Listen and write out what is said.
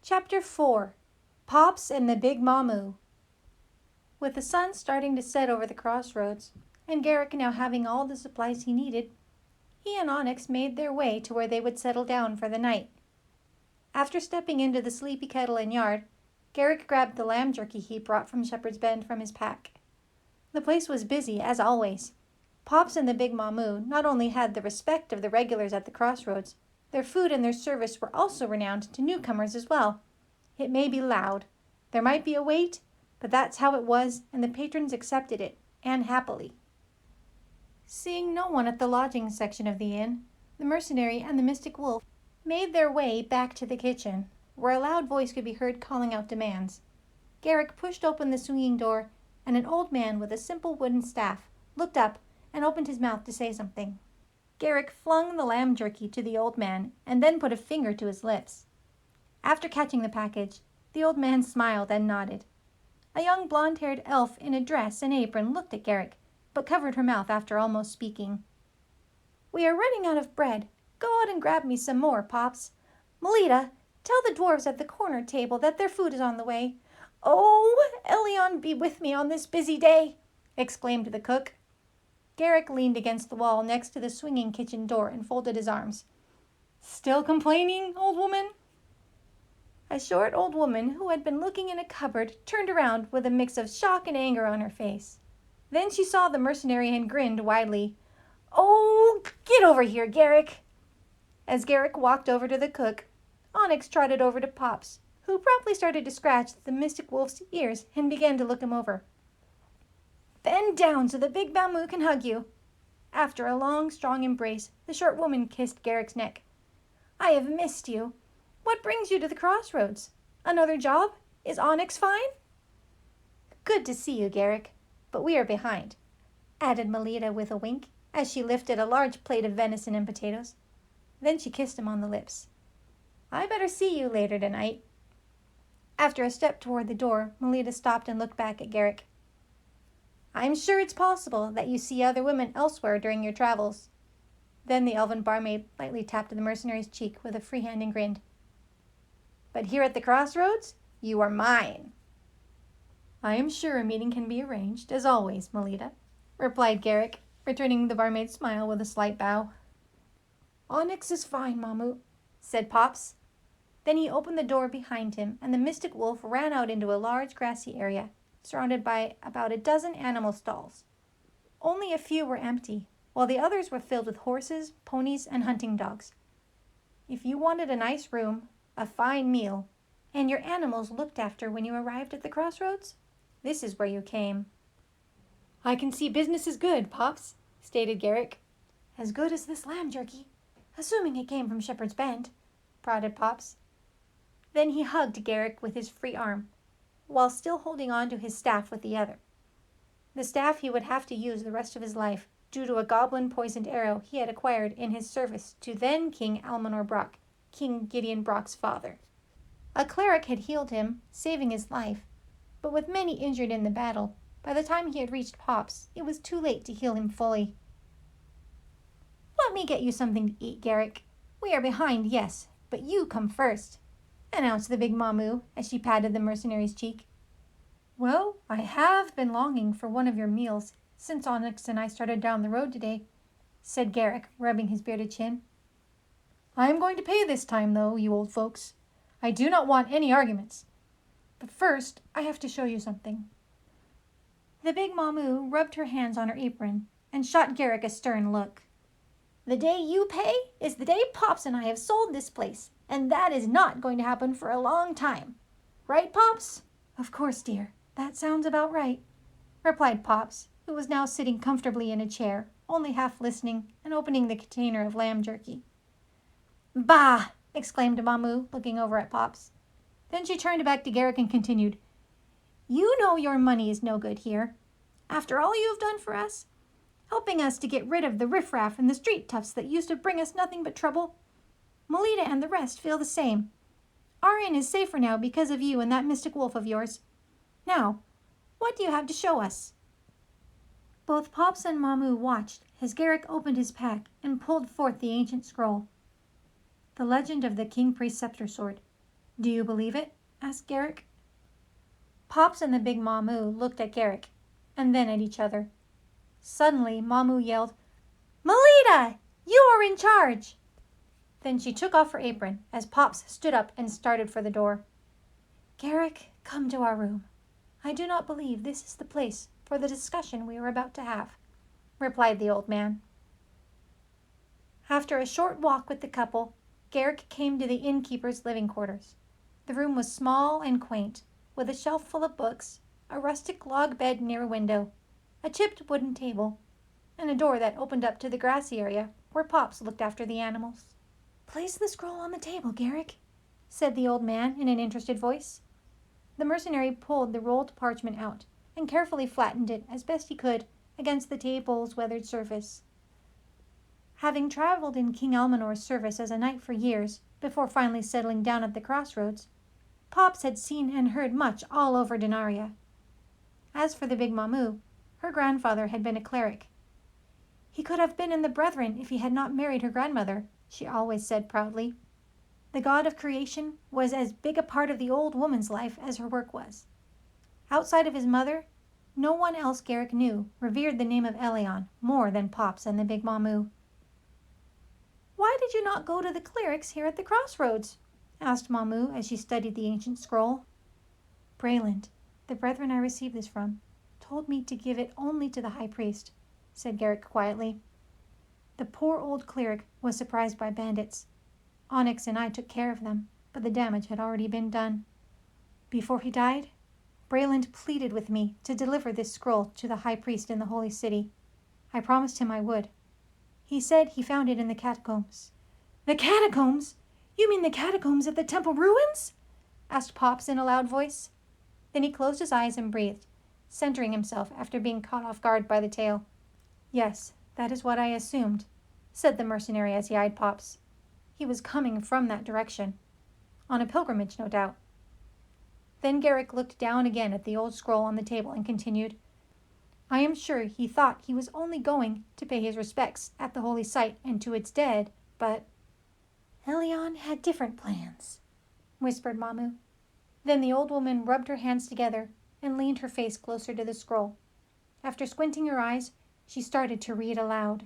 Chapter 4 Pawps and the Big Mawmoo. With the sun starting to set over the crossroads, and Garrick now having all the supplies he needed, he and Onyx made their way to where they would settle down for the night. After stepping into the sleepy kettle and yard, Garrick grabbed the lamb jerky he brought from Shepherd's Bend from his pack. The place was busy, as always. Pawps and the Big Mawmoo not only had the respect of the regulars at the crossroads, their food and their service were also renowned to newcomers as well. It may be loud, there might be a wait, but that's how it was, and the patrons accepted it, and happily. Seeing no one at the lodging section of the inn, the mercenary and the mystic wolf made their way back to the kitchen, where a loud voice could be heard calling out demands. Garrick pushed open the swinging door, and an old man with a simple wooden staff looked up and opened his mouth to say something. Garrick flung the lamb jerky to the old man and then put a finger to his lips. After catching the package, the old man smiled and nodded. A young blonde-haired elf in a dress and apron looked at Garrick, but covered her mouth after almost speaking. "We are running out of bread. Go out and grab me some more, Pawps. Melita, tell the dwarves at the corner table that their food is on the way." "Oh, Elion be with me on this busy day!" exclaimed the cook. Garrick leaned against the wall next to the swinging kitchen door and folded his arms. "Still complaining, old woman?" A short old woman who had been looking in a cupboard turned around with a mix of shock and anger on her face. Then she saw the mercenary and grinned widely. "Oh, get over here, Garrick!" As Garrick walked over to the cook, Onyx trotted over to Pawps, who promptly started to scratch the mystic wolf's ears and began to look him over. "Bend down so the big Mawmoo can hug you." After a long, strong embrace, the short woman kissed Garrick's neck. "I have missed you. What brings you to the crossroads? Another job? Is Onyx fine?" "Good to see you, Garrick, but we are behind," added Melita with a wink, as she lifted a large plate of venison and potatoes. Then she kissed him on the lips. "I better see you later tonight." After a step toward the door, Melita stopped and looked back at Garrick. "I'm sure it's possible that you see other women elsewhere during your travels." Then the elven barmaid lightly tapped the mercenary's cheek with a free hand and grinned. "But here at the crossroads, you are mine." "I am sure a meeting can be arranged, as always, Melita," replied Garrick, returning the barmaid's smile with a slight bow. "Onyx is fine, Mawmoo," said Pawps. Then he opened the door behind him, and the mystic wolf ran out into a large grassy area, surrounded by about a dozen animal stalls. Only a few were empty, while the others were filled with horses, ponies, and hunting dogs. If you wanted a nice room, a fine meal, and your animals looked after when you arrived at the crossroads, this is where you came. "I can see business is good, Pawps," stated Garrick. "As good as this lamb jerky, assuming it came from Shepherd's Bend," prodded Pawps. Then he hugged Garrick with his free arm, while still holding on to his staff with the other. The staff he would have to use the rest of his life, due to a goblin-poisoned arrow he had acquired in his service to then King Almanor Brock, King Gideon Brock's father. A cleric had healed him, saving his life, but with many injured in the battle, by the time he had reached Pawps, it was too late to heal him fully. "Let me get you something to eat, Garrick. We are behind, yes, but you come first," announced the big Mawmoo as she patted the mercenary's cheek. "Well, I have been longing for one of your meals since Onyx and I started down the road today," said Garrick, rubbing his bearded chin. "I am going to pay this time, though, you old folks. I do not want any arguments. But first, I have to show you something." The big Mawmoo rubbed her hands on her apron and shot Garrick a stern look. "The day you pay is the day Pawps and I have sold this place, and that is not going to happen for a long time. Right, Pawps?" "Of course, dear. That sounds about right," replied Pawps, who was now sitting comfortably in a chair, only half listening and opening the container of lamb jerky. "Bah!" exclaimed Mawmoo, looking over at Pawps. Then she turned back to Garrick and continued, "You know your money is no good here. After all you have done for us, helping us to get rid of the riffraff and the street toughs that used to bring us nothing but trouble, Melita and the rest feel the same. Our inn is safer now because of you and that mystic wolf of yours. Now, what do you have to show us?" Both Pawps and Mawmoo watched as Garrick opened his pack and pulled forth the ancient scroll. The legend of the King Priest's scepter sword. Do you believe it? Asked Garrick. Pawps and the big Mawmoo looked at Garrick, and then at each other. Suddenly, Mawmoo yelled, "Melita, you are in charge!" Then she took off her apron as Pawps stood up and started for the door. "Garrick, come to our room. I do not believe this is the place for the discussion we are about to have," replied the old man. After a short walk with the couple, Garrick came to the innkeeper's living quarters. The room was small and quaint, with a shelf full of books, a rustic log bed near a window, a chipped wooden table, and a door that opened up to the grassy area where Pawps looked after the animals. "Place the scroll on the table, Garrick," said the old man in an interested voice. The mercenary pulled the rolled parchment out and carefully flattened it as best he could against the table's weathered surface. Having traveled in King Elmenor's service as a knight for years before finally settling down at the crossroads, Pawps had seen and heard much all over Denaria. As for the big Mawmoo, her grandfather had been a cleric. "He could have been in the Brethren if he had not married her grandmother," she always said proudly. The god of creation was as big a part of the old woman's life as her work was. Outside of his mother, no one else Garrick knew revered the name of Elion more than Pawps and the big Mawmoo. "Why did you not go to the clerics here at the crossroads?" asked Mawmoo as she studied the ancient scroll. "Brayland, the brethren I received this from, told me to give it only to the high priest," said Garrick quietly. "The poor old cleric was surprised by bandits. Onyx and I took care of them, but the damage had already been done. Before he died, Brayland pleaded with me to deliver this scroll to the high priest in the holy city. I promised him I would. He said he found it in the catacombs." "The catacombs? You mean the catacombs of the temple ruins?" asked Pawps in a loud voice. Then he closed his eyes and breathed, centering himself after being caught off guard by the tale. "Yes, that is what I assumed," said the mercenary as he eyed Pawps. "He was coming from that direction. On a pilgrimage, no doubt." Then Garrick looked down again at the old scroll on the table and continued, "I am sure he thought he was only going to pay his respects at the holy site and to its dead, but—" "Elion had different plans," whispered Mawmoo. Then the old woman rubbed her hands together and leaned her face closer to the scroll. After squinting her eyes, she started to read aloud.